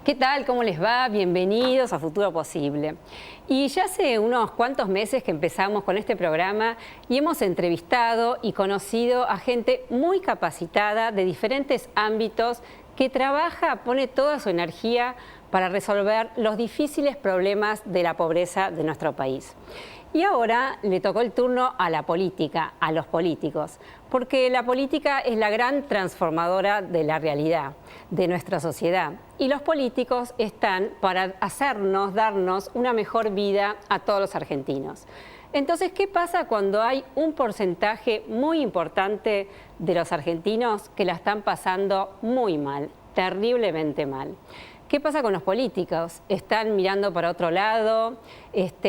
¿Qué tal? ¿Cómo les va? Bienvenidos a Futuro Posible. Y ya hace unos cuantos meses que empezamos con este programa y hemos entrevistado y conocido a gente muy capacitada de diferentes ámbitos que trabaja, pone toda su energía para resolver los difíciles problemas de la pobreza de nuestro país. Y ahora le tocó el turno a la política, a los políticos, porque la política es la gran transformadora de la realidad, de nuestra sociedad. Y los políticos están para hacernos, darnos una mejor vida a todos los argentinos. Entonces, ¿qué pasa cuando hay un porcentaje muy importante de los argentinos que la están pasando muy mal, terriblemente mal? ¿Qué pasa con los políticos? ¿Están mirando para otro lado?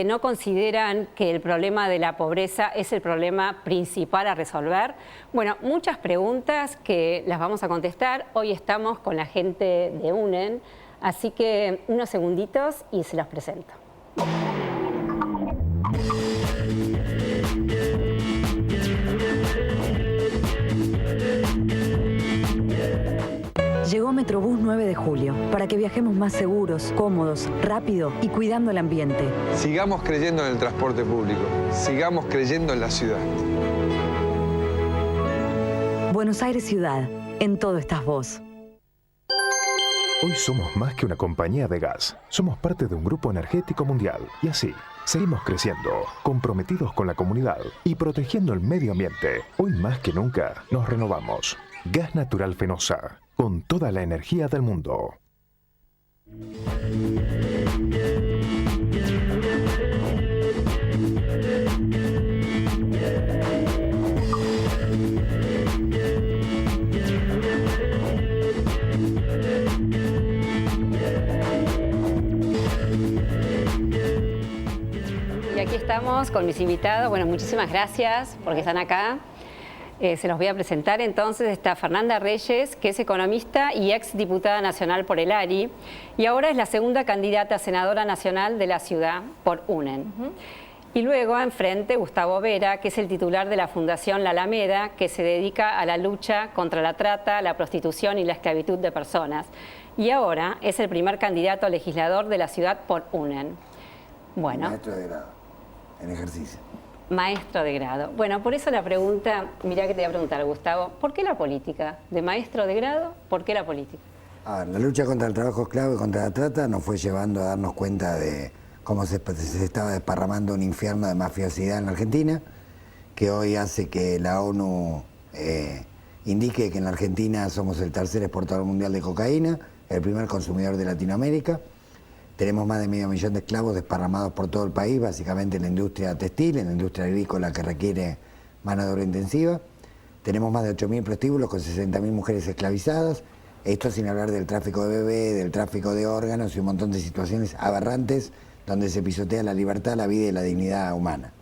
¿No consideran que el problema de la pobreza es el problema principal a resolver? Bueno, muchas preguntas que las vamos a contestar. Hoy estamos con la gente de UNEN, así que unos segunditos y se los presento. Llegó Metrobús 9 de julio para que viajemos más seguros, cómodos, rápido y cuidando el ambiente. Sigamos creyendo en el transporte público. Sigamos creyendo en la ciudad. Buenos Aires Ciudad. En todo estás vos. Hoy somos más que una compañía de gas. Somos parte de un grupo energético mundial. Y así, seguimos creciendo, comprometidos con la comunidad y protegiendo el medio ambiente. Hoy más que nunca, nos renovamos. Gas Natural Fenosa. Con toda la energía del mundo. Y aquí estamos con mis invitados. Bueno, muchísimas gracias porque están acá. Se los voy a presentar. Entonces está Fernanda Reyes, que es economista y ex diputada nacional por el ARI, y ahora es la segunda candidata a senadora nacional de la ciudad por UNEN. Y luego enfrente Gustavo Vera, que es el titular de la Fundación La Alameda, que se dedica a la lucha contra la trata, la prostitución y la esclavitud de personas. Y ahora es el primer candidato a legislador de la ciudad por UNEN. Bueno. Maestro de grado, en ejercicio. Maestro de grado. Bueno, por eso la pregunta, mirá que te voy a preguntar, Gustavo, ¿por qué la política? ¿De maestro de grado? ¿Por qué la política? La lucha contra el trabajo esclavo y contra la trata nos fue llevando a darnos cuenta de cómo se estaba desparramando un infierno de mafiosidad en la Argentina, que hoy hace que la ONU indique que en la Argentina somos el tercer exportador mundial de cocaína, el primer consumidor de Latinoamérica. Tenemos más de 500.000 de esclavos desparramados por todo el país, básicamente en la industria textil, en la industria agrícola que requiere mano de obra intensiva. Tenemos más de 8.000 prostíbulos con 60.000 mujeres esclavizadas. Esto sin hablar del tráfico de bebés, del tráfico de órganos y un montón de situaciones aberrantes donde se pisotea la libertad, la vida y la dignidad humana.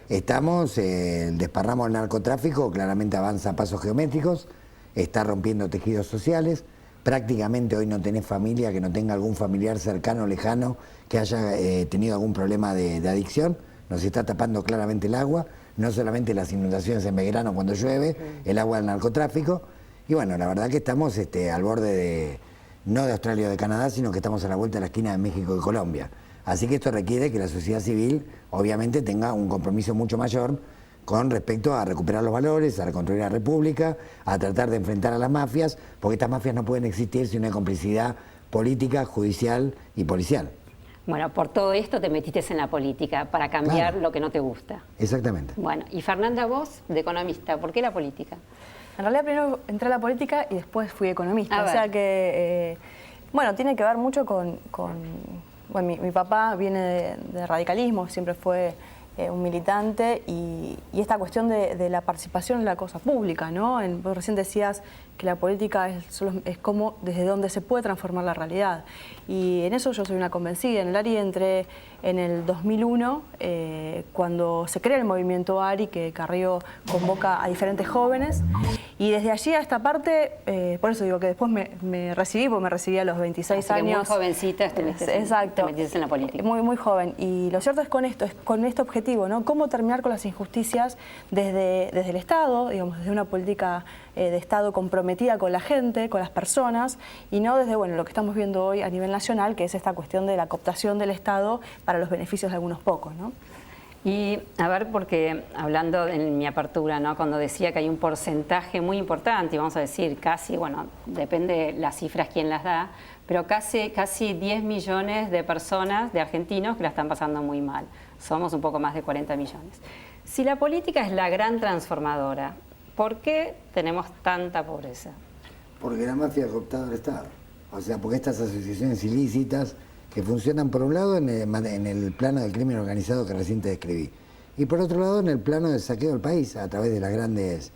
El desparramo del narcotráfico claramente avanza a pasos geométricos, está rompiendo tejidos sociales. Prácticamente hoy no tenés familia que no tenga algún familiar cercano o lejano que haya tenido algún problema de adicción. Nos está tapando claramente el agua, no solamente las inundaciones en Belgrano cuando llueve, el agua del narcotráfico. Y bueno, la verdad que estamos al borde no de Australia o de Canadá, sino que estamos a la vuelta de la esquina de México y Colombia. Así que esto requiere que la sociedad civil obviamente tenga un compromiso mucho mayor con respecto a recuperar los valores, a reconstruir la República, a tratar de enfrentar a las mafias, porque estas mafias no pueden existir sin una complicidad política, judicial y policial. Bueno, por todo esto te metiste en la política, para cambiar lo que no te gusta. Exactamente. Bueno, y Fernanda, vos, de economista, ¿por qué la política? En realidad primero entré a la política y después fui economista, o sea que, bueno, tiene que ver mucho con bueno, mi papá viene de radicalismo, siempre fue un militante, y esta cuestión de la participación en la cosa pública, ¿no? Vos recién decías que la política es como desde donde se puede transformar la realidad. Y en eso yo soy una convencida. En el ARI entré en el 2001, cuando se crea el movimiento ARI, que Carrió convoca a diferentes jóvenes. Y desde allí a esta parte, por eso digo que después me recibí, porque me recibí a los 26 años. Muy jovencita estuviste, exacto, te metiste en la política. Muy joven. Y lo cierto es con este objetivo, ¿no? Cómo terminar con las injusticias desde el Estado, digamos, desde una política de Estado comprometida con la gente, con las personas, y no desde lo que estamos viendo hoy a nivel nacional, que es esta cuestión de la cooptación del Estado para los beneficios de algunos pocos, ¿no? Y a ver, porque hablando en mi apertura, ¿no? Cuando decía que hay un porcentaje muy importante, y vamos a decir casi, depende las cifras quién las da, pero casi 10 millones de personas, de argentinos, que la están pasando muy mal. Somos un poco más de 40 millones. Si la política es la gran transformadora, ¿por qué tenemos tanta pobreza? Porque la mafia ha cooptado el Estado. O sea, porque estas asociaciones ilícitas que funcionan por un lado en el plano del crimen organizado que recién te describí, y por otro lado en el plano del saqueo del país a través de las grandes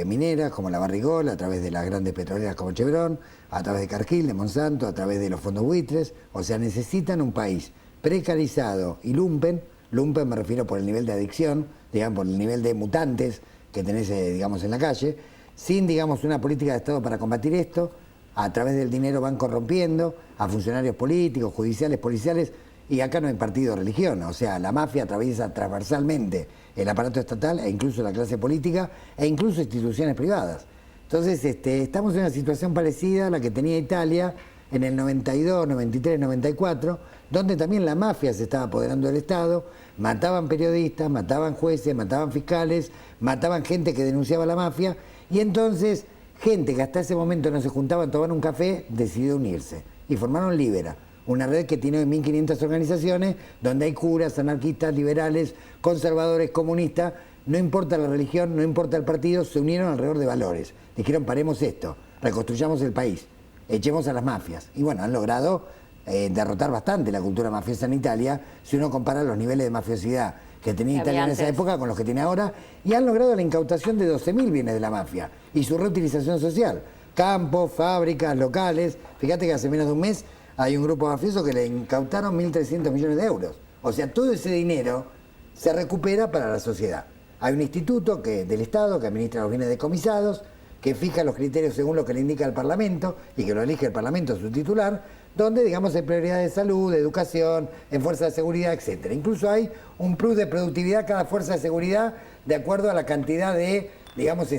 mineras como la Barrigola, a través de las grandes petroleras como Chevron, a través de Cargill, de Monsanto, a través de los fondos buitres. O sea, necesitan un país precarizado y lumpen me refiero por el nivel de adicción, digamos, por el nivel de mutantes que tenés, digamos, en la calle, sin, digamos, una política de Estado para combatir esto. A través del dinero van corrompiendo a funcionarios políticos, judiciales, policiales, y acá no hay partido o religión. O sea, la mafia atraviesa transversalmente el aparato estatal e incluso la clase política e incluso instituciones privadas. Entonces, estamos en una situación parecida a la que tenía Italia en el 92, 93, 94, donde también la mafia se estaba apoderando del Estado, mataban periodistas, mataban jueces, mataban fiscales, mataban gente que denunciaba la mafia, y entonces gente que hasta ese momento no se juntaba a tomar un café decidió unirse y formaron Libera, una red que tiene 1.500 organizaciones donde hay curas, anarquistas, liberales, conservadores, comunistas, no importa la religión, no importa el partido, se unieron alrededor de valores. Dijeron, paremos esto, reconstruyamos el país, echemos a las mafias. Y bueno, han logrado derrotar bastante la cultura mafiosa en Italia, si uno compara los niveles de mafiosidad que tenía Italia en esa época con los que tiene ahora, y han logrado la incautación de 12.000 bienes de la mafia y su reutilización social. Campos, fábricas, locales. Fíjate que hace menos de un mes hay un grupo mafioso que le incautaron 1.300 millones de euros. O sea, todo ese dinero se recupera para la sociedad. Hay un instituto del Estado que administra los bienes decomisados, que fija los criterios según lo que le indica el Parlamento y que lo elige el Parlamento su titular, donde, digamos, hay prioridades de salud, de educación, en fuerza de seguridad, etc. Incluso hay un plus de productividad cada fuerza de seguridad de acuerdo a la cantidad de, digamos,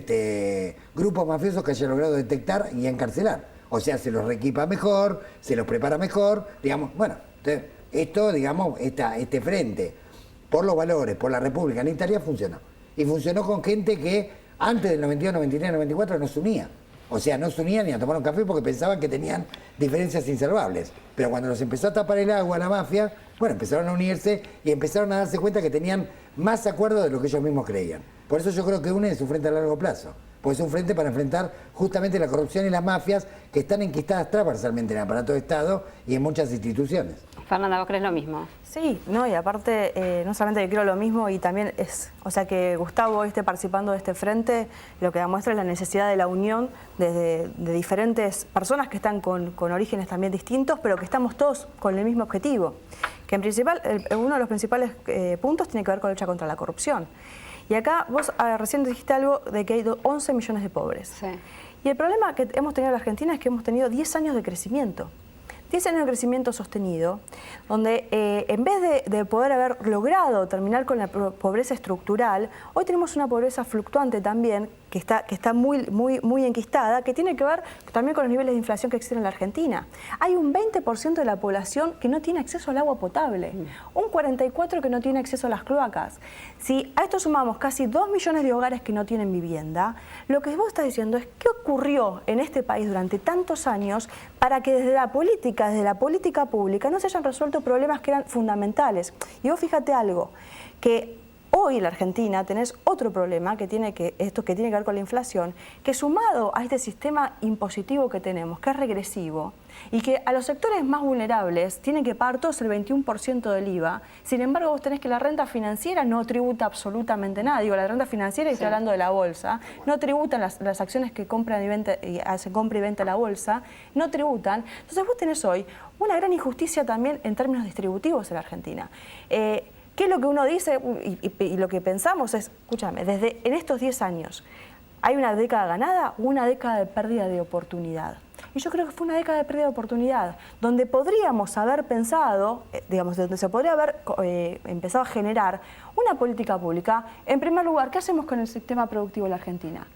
grupos mafiosos que haya logrado detectar y encarcelar. O sea, se los reequipa mejor, se los prepara mejor, digamos, bueno, entonces, esto, digamos, este frente por los valores, por la República en Italia funcionó. Y funcionó con gente que antes del 92, 93, 94 no se unía. O sea, no se unían ni a tomar un café porque pensaban que tenían diferencias insalvables. Pero cuando los empezó a tapar el agua a la mafia, bueno, empezaron a unirse y empezaron a darse cuenta que tenían más acuerdo de lo que ellos mismos creían. Por eso yo creo que UNE es un frente a largo plazo. Pues es un frente para enfrentar justamente la corrupción y las mafias que están enquistadas transversalmente en el aparato de Estado y en muchas instituciones. Fernanda, ¿vos crees lo mismo? Sí, no, y aparte, no solamente que creo lo mismo, y también o sea, que Gustavo esté participando de este frente, lo que demuestra es la necesidad de la unión de diferentes personas que están con orígenes también distintos, pero que estamos todos con el mismo objetivo, que en principal, uno de los principales puntos tiene que ver con la lucha contra la corrupción. Y acá vos recién dijiste algo de que hay 11 millones de pobres. Sí. Y el problema que hemos tenido en la Argentina es que hemos tenido 10 años de crecimiento. 10 años de crecimiento sostenido, donde en vez de poder haber logrado terminar con la pobreza estructural, hoy tenemos una pobreza fluctuante también, que está muy enquistada, que tiene que ver también con los niveles de inflación que existen en la Argentina. Hay un 20% de la población que no tiene acceso al agua potable, un 44% que no tiene acceso a las cloacas. Si a esto sumamos casi 2 millones de hogares que no tienen vivienda, lo que vos estás diciendo es qué ocurrió en este país durante tantos años para que desde la política pública, no se hayan resuelto problemas que eran fundamentales. Y vos fíjate algo, que hoy en la Argentina tenés otro problema que tiene que ver con la inflación, que sumado a este sistema impositivo que tenemos, que es regresivo, y que a los sectores más vulnerables tienen que pagar todos el 21% del IVA. Sin embargo, vos tenés que la renta financiera no tributa absolutamente nada. Digo, la renta financiera, y estoy hablando de la bolsa, no tributan las acciones que compran y hacen compra y venta en la bolsa, no tributan. Entonces vos tenés hoy una gran injusticia también en términos distributivos en la Argentina. ¿Qué es lo que uno dice y lo que pensamos es, escúchame, en estos 10 años, ¿hay una década ganada o una década de pérdida de oportunidad? Y yo creo que fue una década de pérdida de oportunidad, donde podríamos haber pensado, digamos, donde se podría haber empezado a generar una política pública. En primer lugar, ¿qué hacemos con el sistema productivo de la Argentina?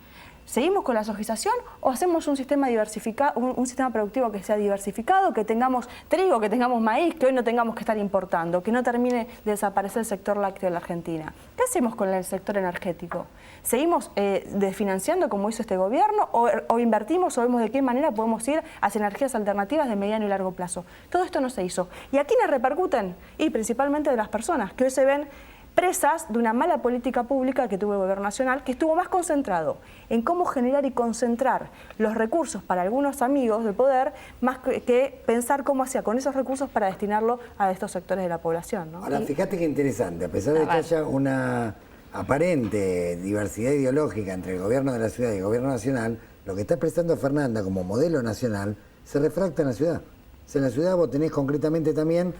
¿Seguimos con la sojización o hacemos un sistema diversificado, un sistema productivo que sea diversificado, que tengamos trigo, que tengamos maíz, que hoy no tengamos que estar importando, que no termine de desaparecer el sector lácteo de la Argentina? ¿Qué hacemos con el sector energético? ¿Seguimos desfinanciando como hizo este gobierno o invertimos o vemos de qué manera podemos ir hacia energías alternativas de mediano y largo plazo? Todo esto no se hizo. ¿Y a quiénes repercuten? Y principalmente de las personas que hoy se ven presas de una mala política pública que tuvo el gobierno nacional, que estuvo más concentrado en cómo generar y concentrar los recursos para algunos amigos del poder, más que pensar cómo hacía con esos recursos para destinarlo a estos sectores de la población, ¿no? Ahora, fíjate qué interesante, a pesar de que haya una aparente diversidad ideológica entre el gobierno de la ciudad y el gobierno nacional, lo que está expresando Fernanda como modelo nacional se refracta en la ciudad. O sea, en la ciudad vos tenés concretamente también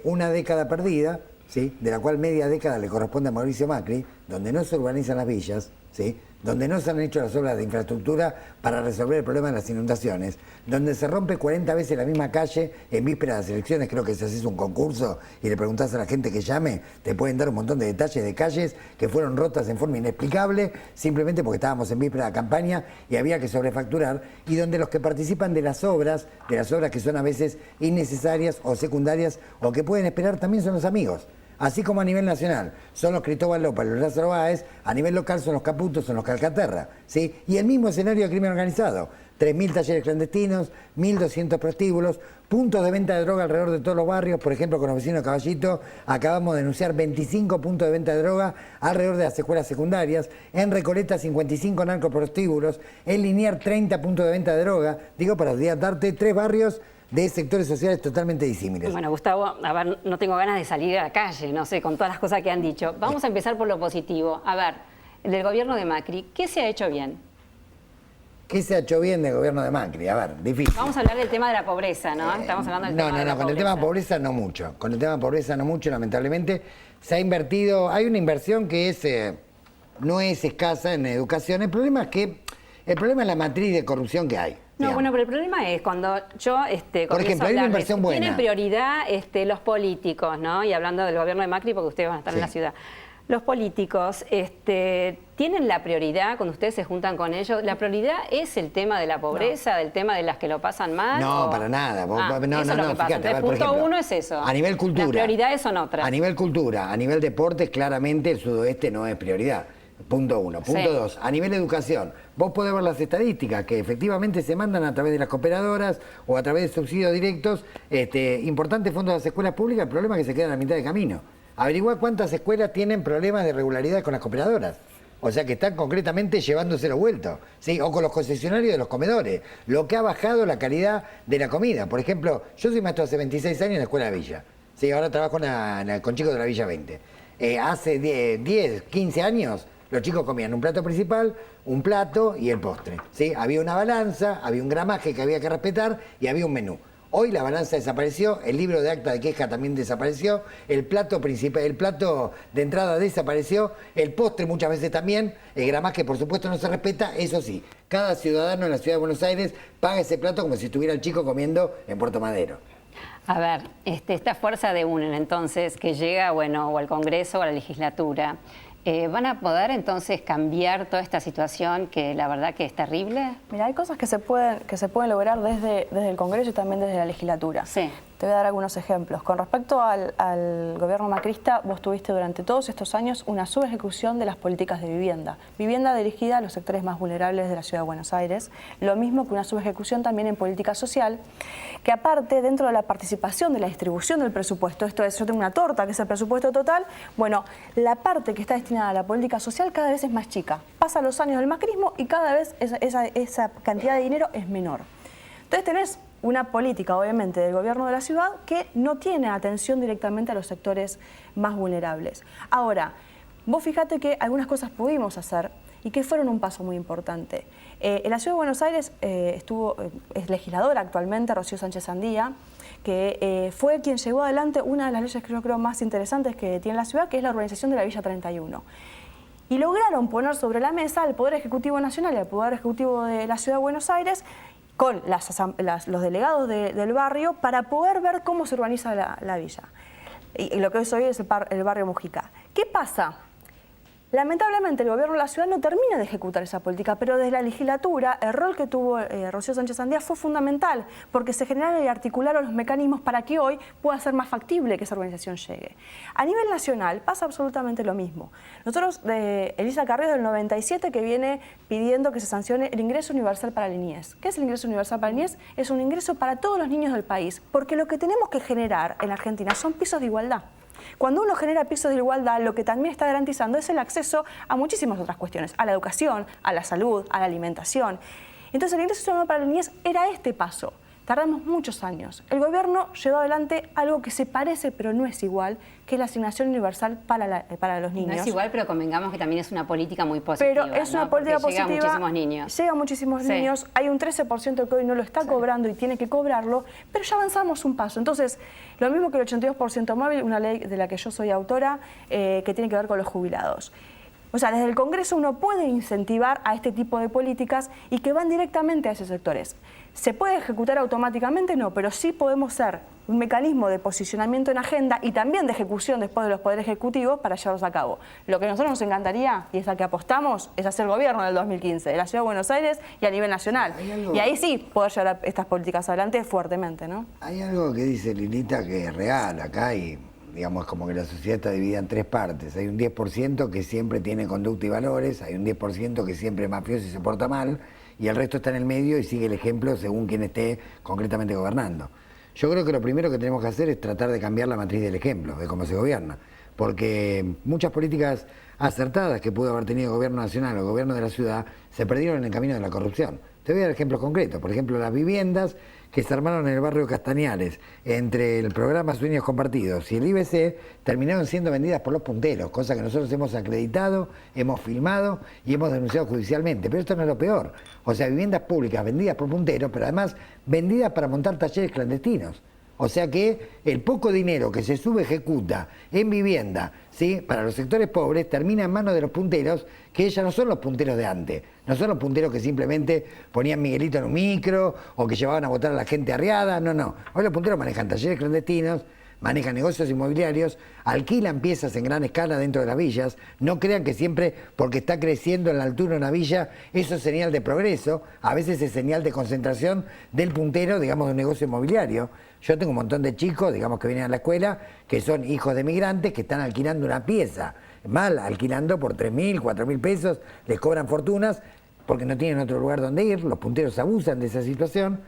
una década perdida, ¿sí?, de la cual media década le corresponde a Mauricio Macri, donde no se urbanizan las villas, ¿sí?, donde no se han hecho las obras de infraestructura para resolver el problema de las inundaciones, donde se rompe 40 veces la misma calle en vísperas de las elecciones. Creo que si haces un concurso y le preguntás a la gente que llame, te pueden dar un montón de detalles de calles que fueron rotas en forma inexplicable, simplemente porque estábamos en víspera de la campaña y había que sobrefacturar, y donde los que participan de las obras que son a veces innecesarias o secundarias o que pueden esperar, también son los amigos. Así como a nivel nacional son los Cristóbal López, los Lázaro Báez, a nivel local son los Caputos, son los Calcaterra, ¿sí? Y el mismo escenario de crimen organizado: 3.000 talleres clandestinos, 1.200 prostíbulos, puntos de venta de droga alrededor de todos los barrios. Por ejemplo, con los vecinos de Caballito acabamos de denunciar 25 puntos de venta de droga alrededor de las escuelas secundarias. En Recoleta 55 narcoprostíbulos, en Liniers 30 puntos de venta de droga. Digo, para darte 3 barrios de sectores sociales totalmente disímiles. Bueno, Gustavo, a ver, no tengo ganas de salir a la calle, no sé, con todas las cosas que han dicho. Vamos a empezar por lo positivo. A ver, del gobierno de Macri, ¿qué se ha hecho bien? ¿Qué se ha hecho bien del gobierno de Macri? A ver, difícil. Vamos a hablar del tema de la pobreza, ¿no? Estamos hablando del tema de la pobreza. Con el tema de pobreza no mucho. Con el tema de pobreza no mucho, lamentablemente. Se ha invertido, hay una inversión que no es escasa en educación. El problema es la matriz de corrupción que hay. No, digamos. bueno, pero el problema es cuando yo por ejemplo, hay una inversión buena. Tienen prioridad los políticos, ¿no? Y hablando del gobierno de Macri, porque ustedes van a estar en la ciudad. Los políticos tienen la prioridad, cuando ustedes se juntan con ellos, ¿la prioridad es el tema de la pobreza, del tema de las que lo pasan mal? No, para nada. Eso es lo que pasa. Fíjate, Punto 1 es eso. A nivel cultura. Las prioridades son otras. A nivel cultura, a nivel deportes, claramente el sudoeste no es prioridad. Punto 1. Punto 2. A nivel educación, vos podés ver las estadísticas que efectivamente se mandan a través de las cooperadoras o a través de subsidios directos, importantes fondos de las escuelas públicas. El problema es que se quedan a mitad de camino. Averiguá cuántas escuelas tienen problemas de irregularidad con las cooperadoras. O sea, que están concretamente llevándoselo vuelto, ¿sí? O con los concesionarios de los comedores. Lo que ha bajado la calidad de la comida. Por ejemplo, yo soy maestro hace 26 años en la escuela de Villa. Sí, ahora trabajo con chicos de la Villa 20. Hace 10, 15 años, los chicos comían un plato principal, un plato y el postre, ¿sí? Había una balanza, había un gramaje que había que respetar y había un menú. Hoy la balanza desapareció, el libro de acta de queja también desapareció, el plato principal, el plato de entrada desapareció, el postre muchas veces también, el gramaje por supuesto no se respeta. Eso sí, cada ciudadano en la ciudad de Buenos Aires paga ese plato como si estuviera el chico comiendo en Puerto Madero. A ver, esta fuerza de UNEN entonces que llega, bueno, o al Congreso o a la legislatura, ¿van a poder entonces cambiar toda esta situación que la verdad que es terrible? Mira, hay cosas que se pueden lograr desde el Congreso y también desde la legislatura. Sí. Te voy a dar algunos ejemplos. Con respecto al gobierno macrista, vos tuviste durante todos estos años una subejecución de las políticas de vivienda. Vivienda dirigida a los sectores más vulnerables de la Ciudad de Buenos Aires. Lo mismo que una subejecución también en política social, que aparte, dentro de la participación de la distribución del presupuesto, esto es, yo tengo una torta que es el presupuesto total, bueno, la parte que está destinada a la política social cada vez es más chica. Pasan los años del macrismo y cada vez esa cantidad de dinero es menor. Entonces tenés una política, obviamente, del gobierno de la ciudad que no tiene atención directamente a los sectores más vulnerables. Ahora, vos fíjate que algunas cosas pudimos hacer y que fueron un paso muy importante. En la Ciudad de Buenos Aires es legisladora actualmente Rocío Sánchez Sandía, que fue quien llevó adelante una de las leyes que yo creo más interesantes que tiene la ciudad, que es la urbanización de la Villa 31. Y lograron poner sobre la mesa al Poder Ejecutivo Nacional y al Poder Ejecutivo de la Ciudad de Buenos Aires con los delegados del barrio para poder ver cómo se urbaniza la villa. Y lo que hoy es el barrio Mujica. ¿Qué pasa? Lamentablemente el gobierno de la ciudad no termina de ejecutar esa política, pero desde la legislatura el rol que tuvo Rocío Sánchez Sandía fue fundamental, porque se generaron y articularon los mecanismos para que hoy pueda ser más factible que esa organización llegue. A nivel nacional pasa absolutamente lo mismo. Nosotros, Elisa Carrió del 97, que viene pidiendo que se sancione el ingreso universal para la niñez. ¿Qué es el ingreso universal para la niñez? Es un ingreso para todos los niños del país, porque lo que tenemos que generar en Argentina son pisos de igualdad. Cuando uno genera pisos de igualdad, lo que también está garantizando es el acceso a muchísimas otras cuestiones, a la educación, a la salud, a la alimentación. Entonces el ingreso ciudadano para la niñez era este paso. Tardamos muchos años. El gobierno llevó adelante algo que se parece, pero no es igual, que es la asignación universal para los niños. No es igual, pero convengamos que también es una política muy positiva. Pero es una política positiva. Llega a muchísimos niños. Llega a muchísimos niños. Hay un 13% que hoy no lo está cobrando y tiene que cobrarlo, pero ya avanzamos un paso. Entonces, lo mismo que el 82% móvil, una ley de la que yo soy autora, que tiene que ver con los jubilados. O sea, desde el Congreso uno puede incentivar a este tipo de políticas y que van directamente a esos sectores. ¿Se puede ejecutar automáticamente? No, pero sí podemos ser un mecanismo de posicionamiento en agenda y también de ejecución después de los poderes ejecutivos para llevarlos a cabo. Lo que a nosotros nos encantaría, y es a que apostamos, es hacer gobierno del 2015, de la Ciudad de Buenos Aires y a nivel nacional. Y ahí sí poder llevar estas políticas adelante fuertemente, ¿no? Hay algo que dice Lilita que es real acá y digamos como que la sociedad está dividida en tres partes. Hay un 10% que siempre tiene conducta y valores, hay un 10% que siempre es mafioso y se porta mal, y el resto está en el medio y sigue el ejemplo según quien esté concretamente gobernando. Yo creo que lo primero que tenemos que hacer es tratar de cambiar la matriz del ejemplo, de cómo se gobierna, porque muchas políticas acertadas que pudo haber tenido el gobierno nacional o el gobierno de la ciudad se perdieron en el camino de la corrupción. Te voy a dar ejemplos concretos, por ejemplo, las viviendas que se armaron en el barrio Castañares entre el programa Sueños Compartidos y el IBC terminaron siendo vendidas por los punteros, cosa que nosotros hemos acreditado, hemos filmado y hemos denunciado judicialmente. Pero esto no es lo peor. O sea, viviendas públicas vendidas por punteros, pero además vendidas para montar talleres clandestinos. O sea que el poco dinero que se subejecuta en vivienda, ¿sí?, para los sectores pobres termina en manos de los punteros, que ya no son los punteros de antes, no son los punteros que simplemente ponían Miguelito en un micro o que llevaban a votar a la gente arriada, no. Hoy los punteros manejan talleres clandestinos, manejan negocios inmobiliarios, alquilan piezas en gran escala dentro de las villas. No crean que siempre porque está creciendo en la altura una villa, eso es señal de progreso, a veces es señal de concentración del puntero, digamos, de un negocio inmobiliario. Yo tengo un montón de chicos, digamos, que vienen a la escuela, que son hijos de migrantes, que están alquilando una pieza, mal, alquilando por 3.000, 4.000 pesos, les cobran fortunas, porque no tienen otro lugar donde ir, los punteros abusan de esa situación,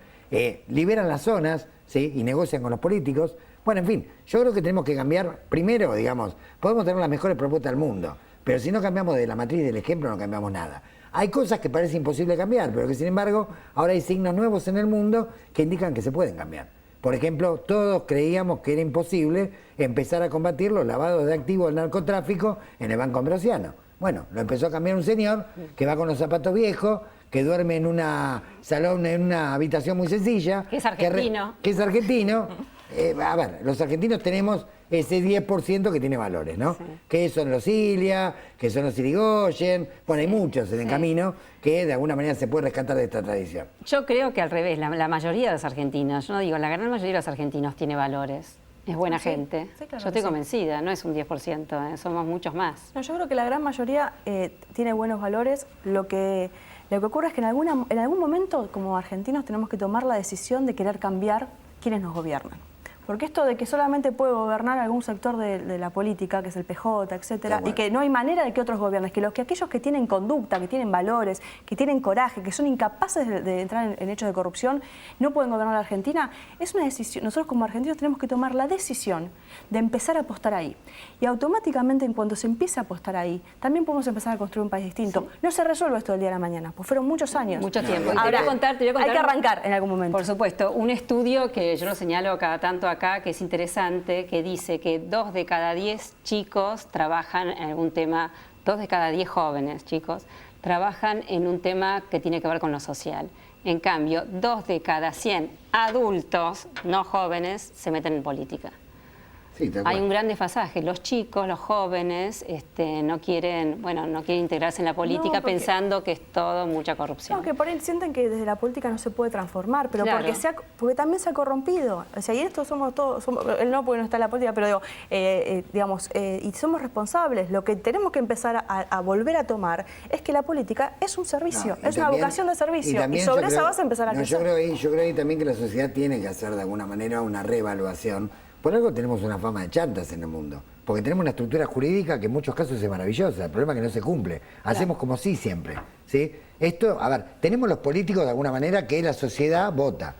liberan las zonas, ¿sí?, y negocian con los políticos. Bueno, en fin, yo creo que tenemos que cambiar, primero, digamos, podemos tener las mejores propuestas del mundo, pero si no cambiamos de la matriz del ejemplo no cambiamos nada. Hay cosas que parece imposible cambiar, pero que sin embargo ahora hay signos nuevos en el mundo que indican que se pueden cambiar. Por ejemplo, todos creíamos que era imposible empezar a combatir los lavados de activos del narcotráfico en el Banco Ambrosiano. Bueno, lo empezó a cambiar un señor que va con los zapatos viejos, que duerme en una salón, en una habitación muy sencilla. Que es argentino. Que es argentino. A ver, los argentinos tenemos ese 10% que tiene valores, ¿no? Sí. Que son los Ilia, que son los Irigoyen, bueno, hay muchos en el camino que de alguna manera se puede rescatar de esta tradición. Yo creo que al revés, la mayoría de los argentinos, yo no digo, la gran mayoría de los argentinos tiene valores. Es buena gente. Sí, claro, yo estoy convencida, no es un 10%, somos muchos más. No, yo creo que la gran mayoría tiene buenos valores. Lo que ocurre es que en algún momento como argentinos tenemos que tomar la decisión de querer cambiar quienes nos gobiernan. Porque esto de que solamente puede gobernar algún sector de la política, que es el PJ, etcétera, y que no hay manera de que otros gobiernen, que aquellos que tienen conducta, que tienen valores, que tienen coraje, que son incapaces de entrar en hechos de corrupción, no pueden gobernar la Argentina, es una decisión. Nosotros como argentinos tenemos que tomar la decisión de empezar a apostar ahí. Y automáticamente en cuanto se empiece a apostar ahí, también podemos empezar a construir un país distinto. No se resuelve esto del día a la mañana, pues fueron muchos años. Mucho tiempo. Ahora, te voy a contar, hay que arrancar en algún momento. Por supuesto, un estudio que yo lo señalo cada tanto acá, que es interesante, que dice que 2 de cada 10 chicos trabajan en algún tema, 2 de cada 10 jóvenes chicos trabajan en un tema que tiene que ver con lo social. En cambio, 2 de cada 100 adultos, no jóvenes, se meten en política. Sí, hay un gran desfasaje. Los chicos, los jóvenes, no quieren integrarse en la política pensando que es todo mucha corrupción. No, que por ahí sienten que desde la política no se puede transformar, pero claro. porque también se ha corrompido. O sea, y esto somos todos, él no porque no está en la política, pero digo, y somos responsables. Lo que tenemos que empezar a volver a tomar es que la política es un servicio, es una vocación de servicio. Y sobre esa base empezar a crecer. Yo creo ahí también que la sociedad tiene que hacer de alguna manera una reevaluación. Por algo tenemos una fama de chantas en el mundo, porque tenemos una estructura jurídica que en muchos casos es maravillosa, el problema es que no se cumple, hacemos como sí siempre, ¿sí? Esto, a ver, tenemos los políticos de alguna manera que la sociedad vota,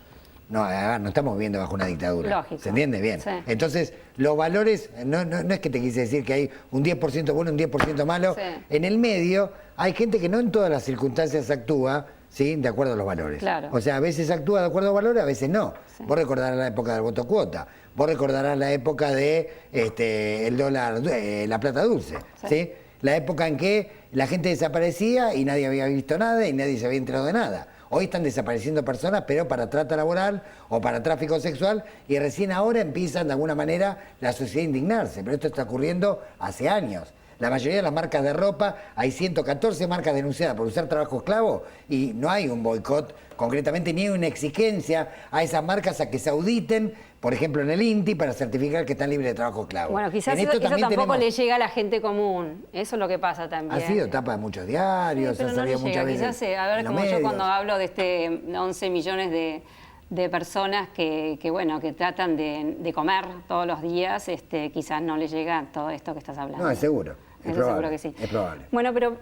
no estamos viviendo bajo una dictadura, lógico. ¿Se entiende? Bien, sí. Entonces los valores, no es que te quise decir que hay un 10% bueno, un 10% malo, sí. En el medio hay gente que no en todas las circunstancias actúa, ¿sí? De acuerdo a los valores. Claro. O sea, a veces actúa de acuerdo a valores, a veces no. Sí. Vos recordarás la época del voto cuota, vos recordarás la época de el dólar, la plata dulce, ¿sí? La época en que la gente desaparecía y nadie había visto nada y nadie se había enterado de nada. Hoy están desapareciendo personas, pero para trata laboral o para tráfico sexual, y recién ahora empiezan de alguna manera la sociedad a indignarse, pero esto está ocurriendo hace años. La mayoría de las marcas de ropa, hay 114 marcas denunciadas por usar trabajo esclavo y no hay un boicot concretamente ni una exigencia a esas marcas a que se auditen, por ejemplo en el INTI, para certificar que están libres de trabajo esclavo. Bueno, quizás eso tampoco le llega a la gente común, eso es lo que pasa también. Ha sido tapa de muchos diarios, pero ha no salido le llega. muchas veces. Quizás, a ver, como yo cuando hablo de 11 millones de personas que tratan de comer todos los días, quizás no les llega todo esto que estás hablando. No, es seguro. Es probable, seguro que sí. Es probable. Bueno, pero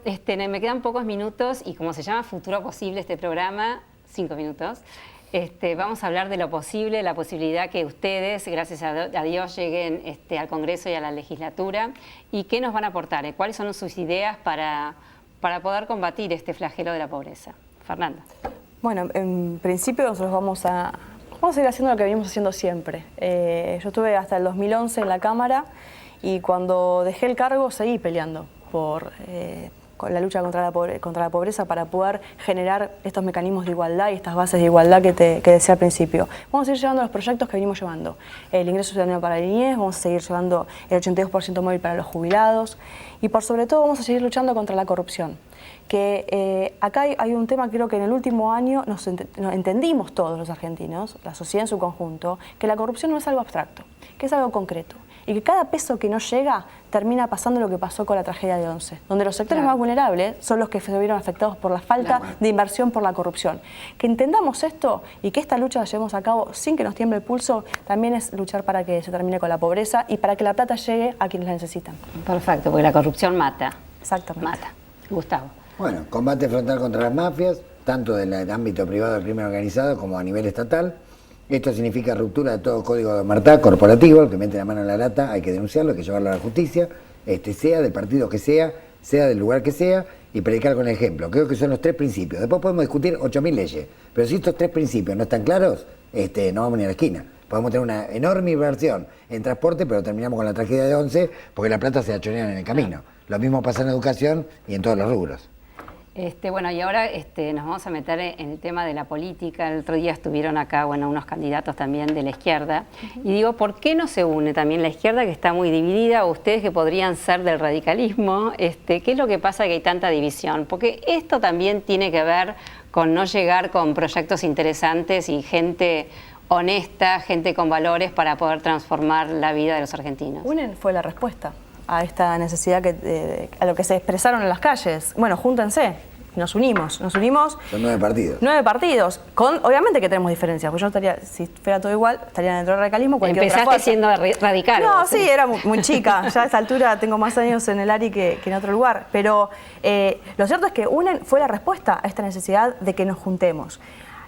me quedan pocos minutos y como se llama Futuro Posible este programa, 5 minutos, vamos a hablar de lo posible, la posibilidad que ustedes, gracias a Dios, lleguen al Congreso y a la legislatura y qué nos van a aportar, cuáles son sus ideas para poder combatir este flagelo de la pobreza. Fernanda. Bueno, en principio nosotros vamos a seguir haciendo lo que venimos haciendo siempre. Yo estuve hasta el 2011 en la Cámara y cuando dejé el cargo seguí peleando con la lucha contra la pobreza para poder generar estos mecanismos de igualdad y estas bases de igualdad que decía al principio. Vamos a seguir llevando los proyectos que venimos llevando. El ingreso ciudadano para la niñez, vamos a seguir llevando el 82% móvil para los jubilados y por sobre todo vamos a seguir luchando contra la corrupción. Que acá hay un tema, creo que en el último año nos entendimos todos los argentinos, la sociedad en su conjunto, que la corrupción no es algo abstracto, que es algo concreto. Y que cada peso que no llega termina pasando lo que pasó con la tragedia de 11, donde los sectores más vulnerables son los que se vieron afectados por la falta de inversión por la corrupción. Que entendamos esto y que esta lucha la llevemos a cabo sin que nos tiemble el pulso, también es luchar para que se termine con la pobreza y para que la plata llegue a quienes la necesitan. Perfecto, porque la corrupción mata. Exactamente. Mata. Gustavo. Bueno, combate frontal contra las mafias, tanto del ámbito privado del crimen organizado como a nivel estatal. Esto significa ruptura de todo código de omertad corporativo, el que mete la mano en la lata hay que denunciarlo, hay que llevarlo a la justicia, sea del partido que sea del lugar que sea, y predicar con el ejemplo. Creo que son los 3 principios. Después podemos discutir 8.000 leyes, pero si estos 3 principios no están claros, no vamos ni a la esquina. Podemos tener una enorme inversión en transporte, pero terminamos con la tragedia de 11 porque la plata se la chorean en el camino. Lo mismo pasa en educación y en todos los rubros. Bueno, y ahora nos vamos a meter en el tema de la política. El otro día estuvieron acá, unos candidatos también de la izquierda. Y digo, ¿por qué no se une también la izquierda, que está muy dividida, o ustedes que podrían ser del radicalismo? ¿Qué es lo que pasa que hay tanta división? Porque esto también tiene que ver con no llegar con proyectos interesantes y gente honesta, gente con valores para poder transformar la vida de los argentinos. UNEN fue la respuesta a esta necesidad, a lo que se expresaron en las calles. Bueno, júntense. nos unimos. Son 9 partidos. 9 partidos, obviamente que tenemos diferencias, porque yo estaría, si fuera todo igual, estaría dentro del radicalismo. Empezaste siendo radical. No, vos, sí, era muy chica, ya a esta altura tengo más años en el ARI que en otro lugar, pero lo cierto es que fue la respuesta a esta necesidad de que nos juntemos.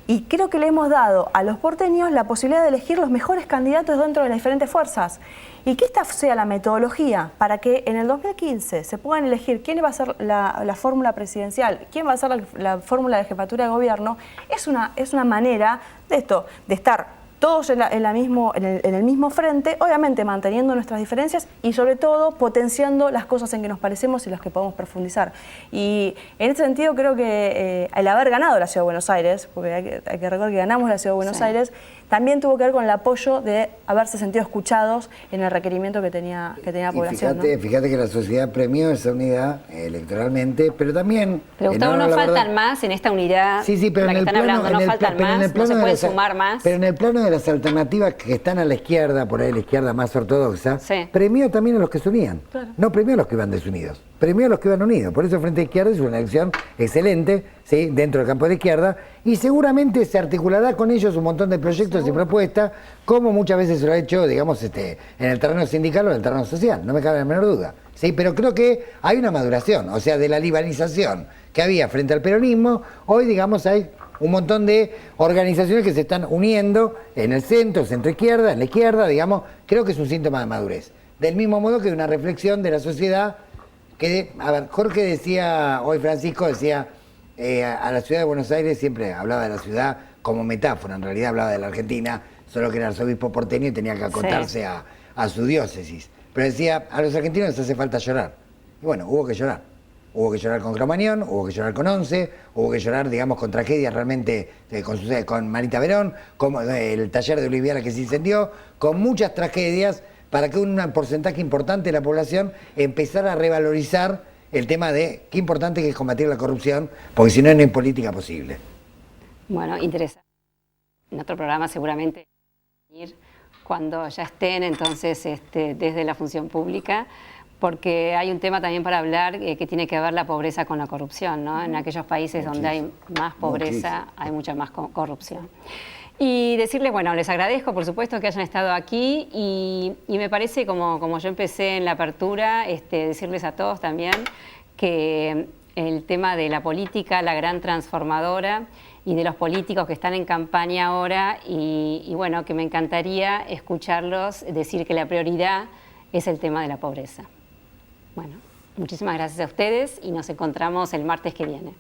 Y creo que le hemos dado a los porteños la posibilidad de elegir los mejores candidatos dentro de las diferentes fuerzas. Y que esta sea la metodología para que en el 2015 se puedan elegir quién va a ser la fórmula presidencial, quién va a ser la fórmula de jefatura de gobierno, es una manera de esto, de estar todos en el mismo frente, obviamente manteniendo nuestras diferencias y sobre todo potenciando las cosas en que nos parecemos y las que podemos profundizar. Y en este sentido creo que el haber ganado la Ciudad de Buenos Aires, porque hay que recordar que ganamos la Ciudad de Buenos Aires, también tuvo que ver con el apoyo de haberse sentido escuchados en el requerimiento que tenía la población. Fíjate que la sociedad premió esa unidad electoralmente, pero también... Pero Gustavo, no faltan más en esta unidad pero la que están hablando, no faltan más, no se pueden sumar más. Pero en el plano de las alternativas que están a la izquierda, por ahí la izquierda más ortodoxa, premió también a los que se unían. Claro. No premió a los que iban desunidos, premió a los que iban unidos. Por eso Frente Izquierda es una elección excelente, ¿sí?, dentro del campo de la izquierda, y seguramente se articulará con ellos un montón de proyectos y propuestas, como muchas veces se lo ha hecho, digamos, en el terreno sindical o en el terreno social, no me cabe la menor duda. Sí, pero creo que hay una maduración, o sea, de la libanización que había frente al peronismo, hoy, digamos, hay un montón de organizaciones que se están uniendo en el centro izquierda, en la izquierda, digamos, creo que es un síntoma de madurez. Del mismo modo que una reflexión de la sociedad que, a ver, Jorge decía, hoy Francisco decía, a la Ciudad de Buenos Aires siempre hablaba de la ciudad como metáfora, en realidad hablaba de la Argentina, solo que era arzobispo porteño y tenía que acotarse a su diócesis. Pero decía, a los argentinos les hace falta llorar. Y bueno, hubo que llorar. Hubo que llorar con Cromañón, hubo que llorar con Once, hubo que llorar, digamos, con tragedias realmente, con Marita Verón, como el taller de Oliviera que se incendió, con muchas tragedias para que un porcentaje importante de la población empezara a revalorizar el tema de qué importante que es combatir la corrupción, porque si no, no hay política posible. Bueno, interesante. En otro programa seguramente cuando ya estén, entonces, desde la función pública, porque hay un tema también para hablar que tiene que ver la pobreza con la corrupción, ¿no? En aquellos países donde hay más pobreza, hay mucha más corrupción. Y decirles, bueno, les agradezco, por supuesto, que hayan estado aquí y me parece, como yo empecé en la apertura, decirles a todos también que el tema de la política, la gran transformadora, y de los políticos que están en campaña ahora, y bueno, que me encantaría escucharlos decir que la prioridad es el tema de la pobreza. Bueno, muchísimas gracias a ustedes y nos encontramos el martes que viene.